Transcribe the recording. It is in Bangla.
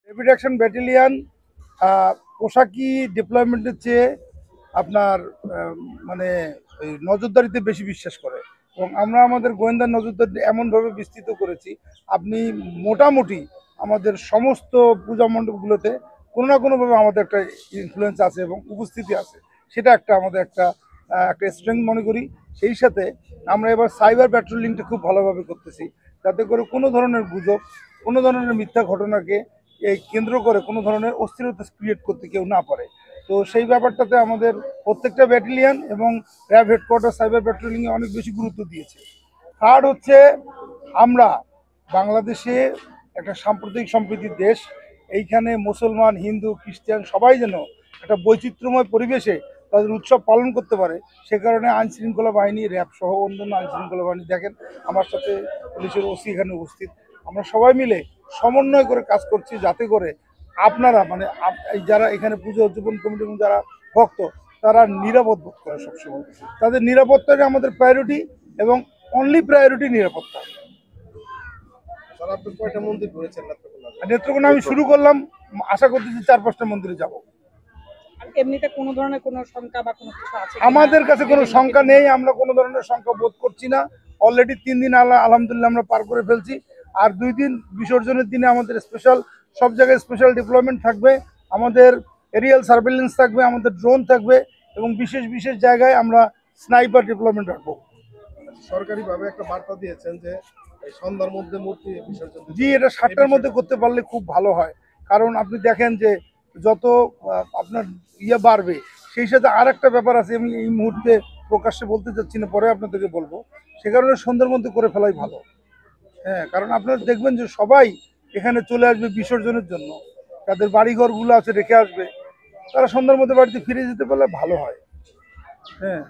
র্যাপিড অ্যাকশন ব্যাটালিয়ান পোশাকি ডিপ্লয়মেন্টের চেয়ে আপনার মানে ওই নজরদারিতে বেশি বিশ্বাস করে এবং আমরা আমাদের গোয়েন্দা নজরদারি এমনভাবে বিস্তৃত করেছি, আপনি মোটামুটি আমাদের সমস্ত পূজা মণ্ডপগুলোতে কোনো না কোনোভাবে আমাদের একটা ইনফ্লুয়েন্স আছে এবং উপস্থিতি আছে। সেটা একটা আমাদের একটা একটা স্ট্রেংথ মনে করি। সেই সাথে আমরা এবার সাইবার প্যাট্রোলিংটা খুব ভালোভাবে করতেছি, যাতে করে কোনো ধরনের গুজব, কোনো ধরনের মিথ্যা ঘটনাকে এই কেন্দ্র করে কোনো ধরনের অস্থিরতা ক্রিয়েট করতে কেউ না পারে। তো সেই ব্যাপারটাতে আমাদের প্রত্যেকটা ব্যাটালিয়ান এবং র্যাব হেডকোয়ার্টার সাইবার প্যাট্রোলিংয়ে অনেক বেশি গুরুত্ব দিয়েছে। থার্ড হচ্ছে, আমরা বাংলাদেশে একটা সাম্প্রদায়িক সম্প্রীতির দেশ। এইখানে মুসলমান, হিন্দু, খ্রিস্টান সবাই যেন একটা বৈচিত্র্যময় পরিবেশে তাদের উৎসব পালন করতে পারে, সে কারণে আইনশৃঙ্খলা বাহিনী, র্যাব সহ অন্যান্য আইনশৃঙ্খলা বাহিনী, দেখেন আমার সাথে পুলিশের ওসি এখানে উপস্থিত, আমরা সবাই মিলে সমন্বয় করে কাজ করছি, যাতে করে আপনারা মানে এই যারা এখানে পুজো উদযাপন কমিটির যারা ভক্ত, তারা নিরাপদ বোধ করে সবসময়। তাদের নিরাপত্তাটা আমাদের প্রায়োরিটি এবং অনলি প্রায়োরিটি নিরাপত্তা। কয়টা মন্দির ঘুরেছেন নেত্রকোনা আমি শুরু করলাম, আশা করতেছি 4-5টা মন্দিরে যাব। এমনিতে কোনো ধরনের কোনো শঙ্কা বা কোনো কিছু আছে? আমাদের কাছে কোনো শঙ্কা নেই, আমরা কোনো ধরনের শঙ্কা বোধ করছি না। অলরেডি 3 দিন আলহামদুলিল্লাহ আমরা পার করে ফেলছি। আর 2 দিন বিসর্জনের দিনে আমাদের স্পেশাল সব জায়গায় স্পেশাল ডেভেলপমেন্ট থাকবে, আমাদের এরিয়াল সার্ভেলেন্স থাকবে, আমাদের ড্রোন থাকবে এবং বিশেষ বিশেষ জায়গায় আমরা স্নাইপার ডেভেলপমেন্ট রাখবো। সরকারিভাবে একটা বার্তা দিয়েছেন যে এই সন্ধ্যার মধ্যে মূর্তি বিসর্জন জি, এটা 7টার মধ্যে করতে পারলে খুব ভালো হয়, কারণ আপনি দেখেন যে যত আপনার বাড়বে, সেই সাথে আর একটা ব্যাপার আছে, আমি এই মুহূর্তে প্রকাশ্যে বলতে চাচ্ছি না, পরে আপনাদেরকে বলবো। সে কারণে সন্ধ্যার মধ্যে করে ফেলাই ভালো। হ্যাঁ, কারণ আপনারা দেখবেন যে সবাই এখানে চলে আসবে বিসর্জনের জন্য, তাদের বাড়িঘরগুলো আছে রেখে আসবে, তারা সন্ধ্যার মধ্যে বাড়িতে ফিরে যেতে পারলে ভালো হয়। হ্যাঁ।